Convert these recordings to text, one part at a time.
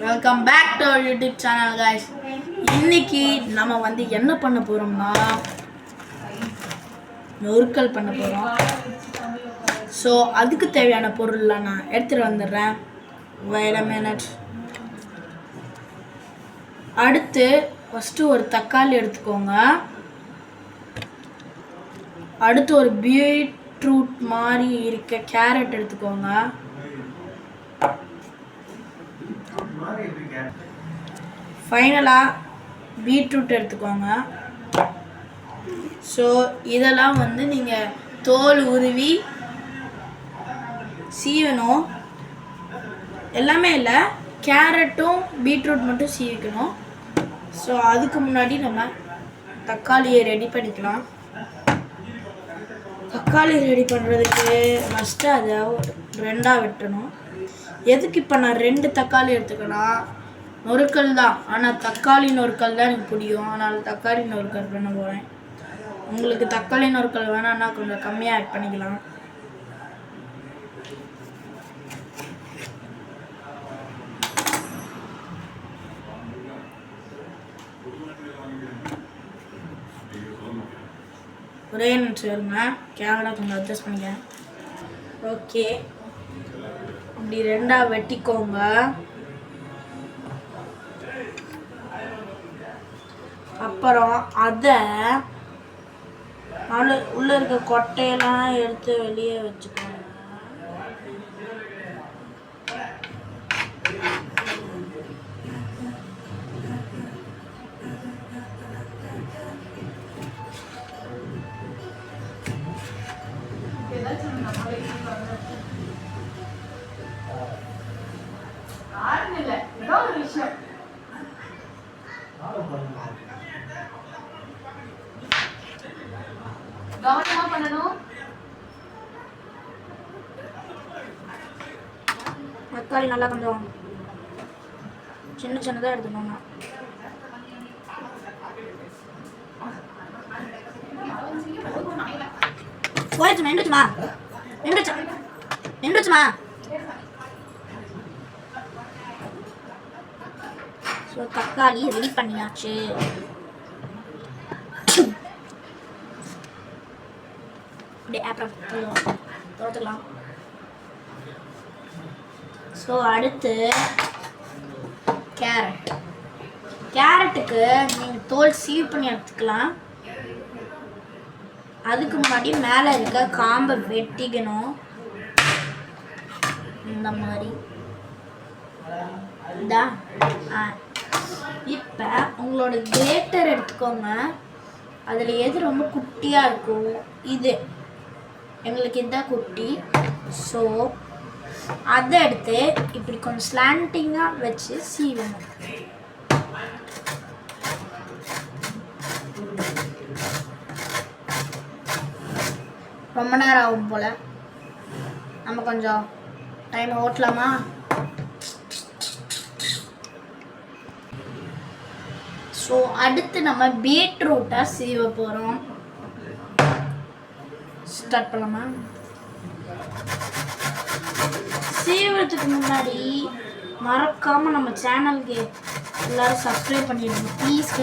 Welcome back to our YouTube channel guys. இன்னைக்கு நம்ம வந்து என்ன பண்ண போறோம்னா நொறுக்கல் பண்ண போறோம். ஸோ அதுக்கு தேவையான பொருள்லாம் நான் எடுத்துட்டு வந்துடுறேன். Wait a minute. அடுத்து ஃபஸ்ட்டு ஒரு தக்காளி எடுத்துக்கோங்க. அடுத்து ஒரு பீட்ரூட் மாதிரி இருக்க கேரட் எடுத்துக்கோங்க. ஃபைனலாக பீட்ரூட் எடுத்துக்கோங்க. ஸோ இதெல்லாம் வந்து நீங்கள் தோல் உருவி சீவணும். எல்லாமே இல்லை, கேரட்டும் பீட்ரூட் மட்டும் சீவிக்கணும். ஸோ அதுக்கு முன்னாடி நம்ம தக்காளியை ரெடி பண்ணிக்கலாம். தக்காளி ரெடி பண்ணுறதுக்கு ஃபஸ்ட்டு அதை ரெண்டாக வெட்டணும். எதுக்கு இப்போ நான் 2 தக்காளி எடுத்துக்கலாம்? நொறுக்கல் தான், ஆனால் தக்காளி நொறுக்கல் தான் எனக்கு பிடிக்கும். அதனால் தக்காளி நொறுக்கல் பண்ண போகிறேன். உங்களுக்கு தக்காளி நொறுக்கல் வேணான்னா கொஞ்சம் கம்மியாக ஆட் பண்ணிக்கலாம். ஒரே நிமிஷம் இருங்க, கேமரா கொஞ்சம் அட்ஜஸ்ட் பண்ணிக்கிறேன். ஓகே, இப்படி 2ஆக வெட்டிக்கோங்க. அப்புறம் அதை உள்ள இருக்க கொட்டையெல்லாம் எடுத்து வெளியே வச்சுக்கோங்க. கவனமா பண்ணணும். தக்காளி நல்லா கொஞ்சம் சின்னதாக எடுத்துக்கோங்க. நின்றுச்சுமா. ஸோ தக்காளி ரெடி பண்ணியாச்சு. அப்புறம் ஸோ அடுத்து கேரட்டுக்கு நீங்கள் தோல் சீவ் பண்ணி எடுத்துக்கலாம். அதுக்கு முன்னாடி மேலே இருக்க காம்பை வெட்டிக்கணும். இந்த மாதிரி இப்போ உங்களோட கிரேட்டர் எடுத்துக்கோங்க. அதில் எது ரொம்ப குட்டியாக இருக்கும்? இது எங்களுக்கு இதுதான் குட்டி. ஸோ அதை எடுத்து இப்படி கொஞ்சம் ஸ்லாண்டிங்காக வச்சு சீவணும். ரொம்ப நேரம் ஆகும் போல், நம்ம கொஞ்சம் டைம் ஓட்டலாமா? ஸோ அடுத்து நம்ம பீட்ரூட்டை சீவ போகிறோம். ஸ்டார்ட் பண்ணலாமா? சீவறதுக்கு முன்னாடி மறக்காமல் நம்ம சேனலுக்கு எல்லோரும் சப்ஸ்கிரைப் பண்ணிடுங்க ப்ளீஸ்.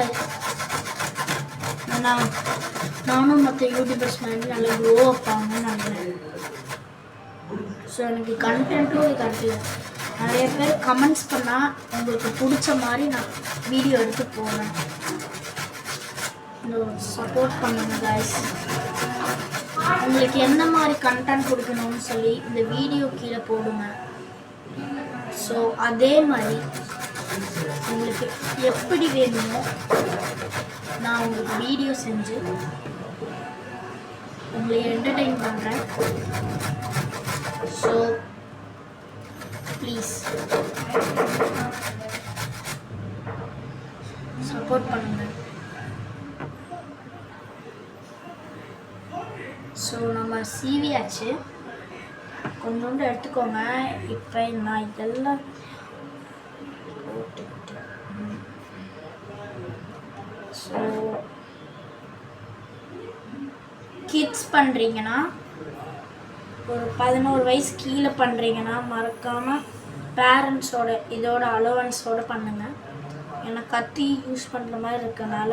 நானும் மற்ற யூடியூபர்ஸ் மாதிரி நல்லா க்ரோ அப் ஆகணும்னு நினைக்கிறேன். ஸோ எனக்கு கண்டென்ட்டும் கிடைக்கல. நிறைய பேர் கமெண்ட்ஸ் பண்ணால் உங்களுக்கு பிடிச்ச மாதிரி நான் வீடியோ எடுத்து போடுறேன். சப்போர்ட் பண்ணுங்க கைஸ். உங்களுக்கு எந்த மாதிரி கண்டென்ட் கொடுக்கணும்னு சொல்லி இந்த வீடியோ கீழே போடுங்க. ஸோ அதே மாதிரி உங்களுக்கு எப்படி வேணுமோ நான் உங்களுக்கு வீடியோ செஞ்சு உங்களை என்டர்டெயின் பண்ணுறேன். ஸோ ப்ளீஸ் சப்போர்ட் பண்ணுங்க. ஸோ நம்ம சீவியாச்சு, கொஞ்சோண்டு எடுத்துக்கோங்க. இப்போ நான் இதெல்லாம் ஸோ கிட்ஸ் பண்ணுறீங்கன்னா ஒரு 11 வயசு கீழே பண்ணுறீங்கன்னா மறக்காமல் பேரண்ட்ஸோட இதோட அலோவன்ஸோடு பண்ணுங்க. ஏன்னா கத்தி யூஸ் பண்ணுற மாதிரி இருக்கனால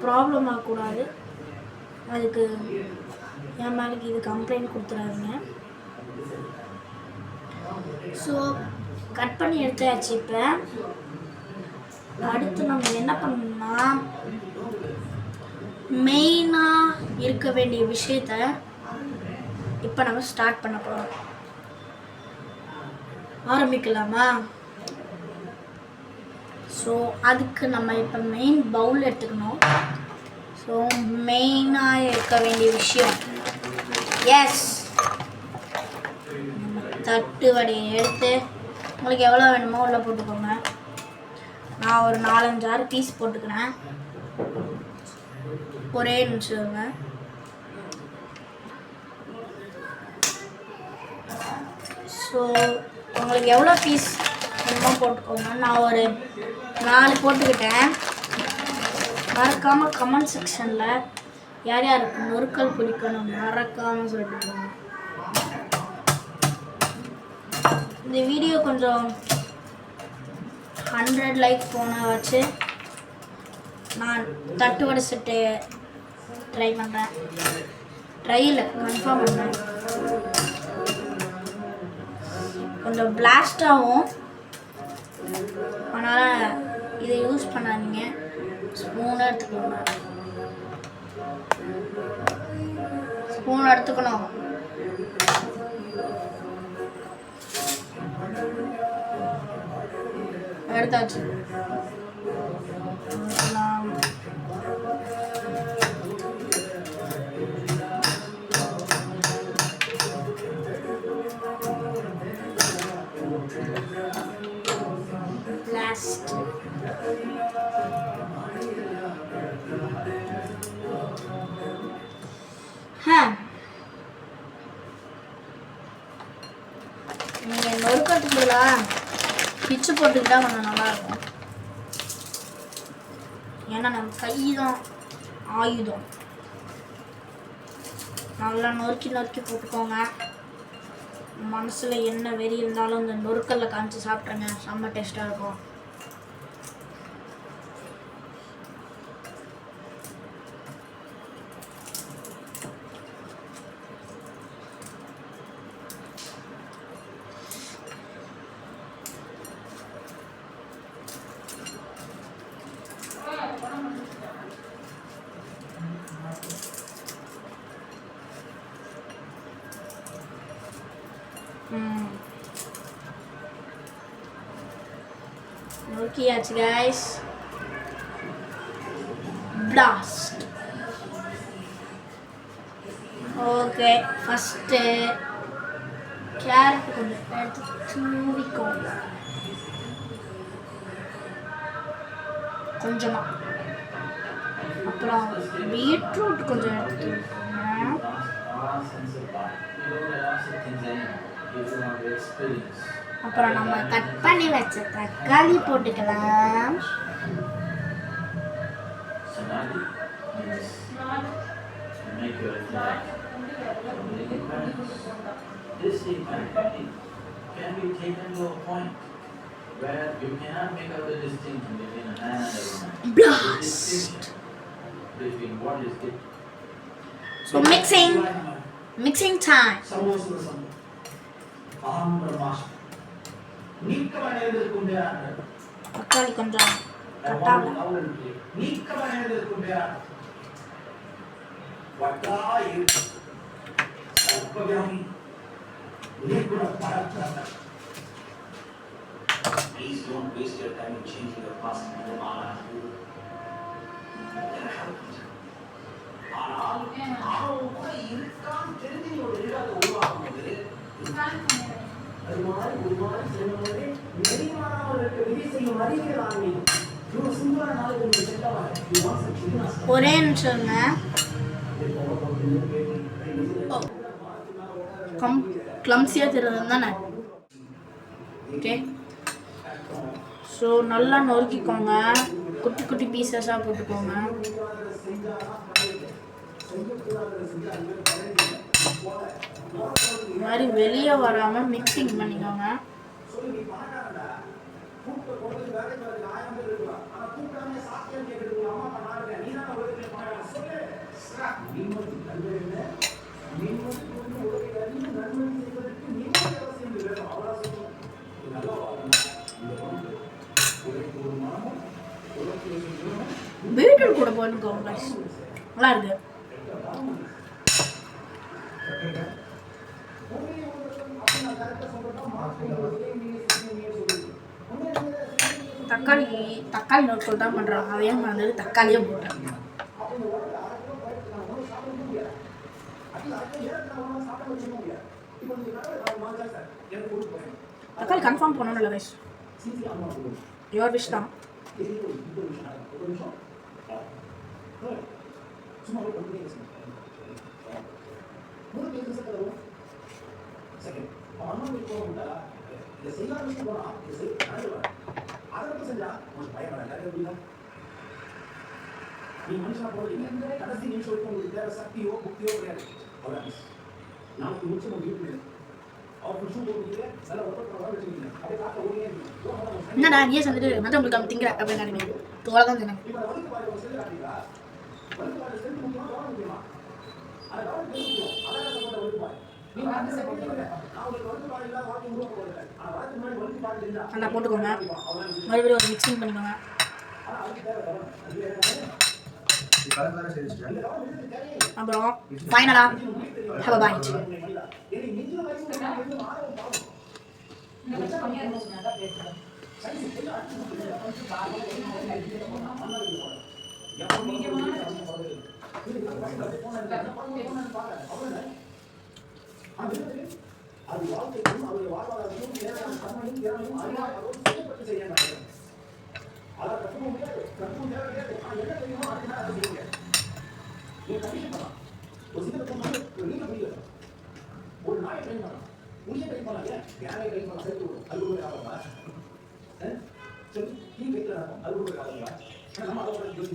ப்ராப்ளம் ஆகக்கூடாது. அதுக்கு என் மேலேக்கு இது கம்ப்ளைண்ட் கொடுத்துடாதீங்க. ஸோ கட் பண்ணி எடுத்தாச்சு. இப்போ அடுத்து நம்ம என்ன பண்ணணும்னா மெயினாக இருக்க வேண்டிய விஷயத்த இப்போ நம்ம ஸ்டார்ட் பண்ண போகிறோம். ஆரம்பிக்கலாமா? ஸோ அதுக்கு நம்ம இப்போ மெயின் பவுல் எடுத்துக்கணும். ஸோ மெயினாக இருக்க வேண்டிய விஷயம் நம்ம தட்டு வடையை எடுத்து உங்களுக்கு எவ்வளோ வேணுமோ உள்ள போட்டுக்கோங்க. நான் ஒரு 4-5 பீஸ் போட்டுக்கிறேன். ஒரே நிமிஷங்க. ஸோ உங்களுக்கு எவ்வளோ பீஸ் வேணுமோ போட்டுக்கோங்க. நான் ஒரு 4 போட்டுக்கிட்டேன். மறக்காமல் கமெண்ட் செக்ஷனில் யார் யாருக்கு நொறுக்கல் பிடிக்கணும் மறக்காமல் சொல்லிட்டு போங்க. இந்த வீடியோ கொஞ்சம் 100 லைக் போன வச்சு நான் தட்டு வடை செட்டு ட்ரை பண்ணுறேன். ட்ரையில் கன்ஃபார்ம் பண்ணுறேன். கொஞ்சம் பிளாஸ்ட் ஆகும், அதனால் இதை யூஸ் பண்ணாதீங்க. ஸ்பூன் எடுத்துக்கோங்க. ஸ்பூன் எடுத்துக்கணும். எடுத்தாச்சு. Blast. நீங்கள் நொறுக்கிறதுக்குள்ளா பிச்சு போட்டுக்கிட்டா கொஞ்சம் நல்லாயிருக்கும். ஏன்னா நம்ம கை தான் ஆயுதம். நல்லா நொறுக்கி போட்டுக்கோங்க. மனசில் என்ன வெறி இருந்தாலும் இந்த நொறுக்கல்ல காமிச்சு சாப்பிட்ருங்க. செம்ம டேஸ்ட்டாக இருக்கும். நோக்கியாச்சு guys. Blast. Okay, first carrot கொஞ்சம் எடுத்து தூவிக்கோங்க. கொஞ்சமாக. அப்புறம் பீட்ரூட் கொஞ்சம் எடுத்து தூவிக்கோங்க. அப்புறம் நம்ம கட் பண்ணி வச்ச தக்காளி போட்டுக்கலாம். Blast. So mixing time. தக்காளி கொஞ்சம் கட்டாக Please don't waste your time changing your past into Mala. ஒரே நிமிஷங்க. கிளம்ஸியாக தெரியுது தானே? ஓகே, ஸோ நல்லா நொறுக்கிக்கோங்க. குட்டி குட்டி பீசஸாக போட்டுக்கோங்க. இந்த மாதிரி வெளியே வராமல் மிக்சிங் பண்ணிக்கோங்க. பீட்ரூட் கூட போட்டுக்கோங்க, நல்லா இருக்கு. தக்காளி நோட்கள் தான் பண்றாங்க, அதையே மறந்தது தக்காளியே போட்டேன். தக்காளி கன்ஃபார்ம் பண்ணணும் இல்லை கைஸ், யுவர் விஷ் தான். என்னடா நீயே வந்துட்டு மற்றவங்களுக்கு திங்கிற அப்படின்னு தோலை தான் சொன்னாங்க. நல்லா போட்டுக்கோங்க, மறுபடியும் ஒரு மிக்சிங் பண்ணிக்கோங்க. அப்புறம் ஃபைனலா ஹேவ் அ பைட்.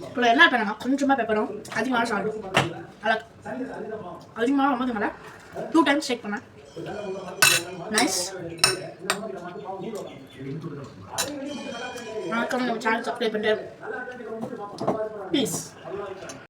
இப்போ என்ன பண்ணணும், கொஞ்சமாக பெப்பரும் அதிகமாக சால்ட், அதிகமாக ரொம்ப மேலே 2 times செக் பண்ணேன். நைஸ். வணக்கம், நம்ம சேனல் சப்ஸ்கிரைப் பண்ணிட்டு ப்ளீஸ்.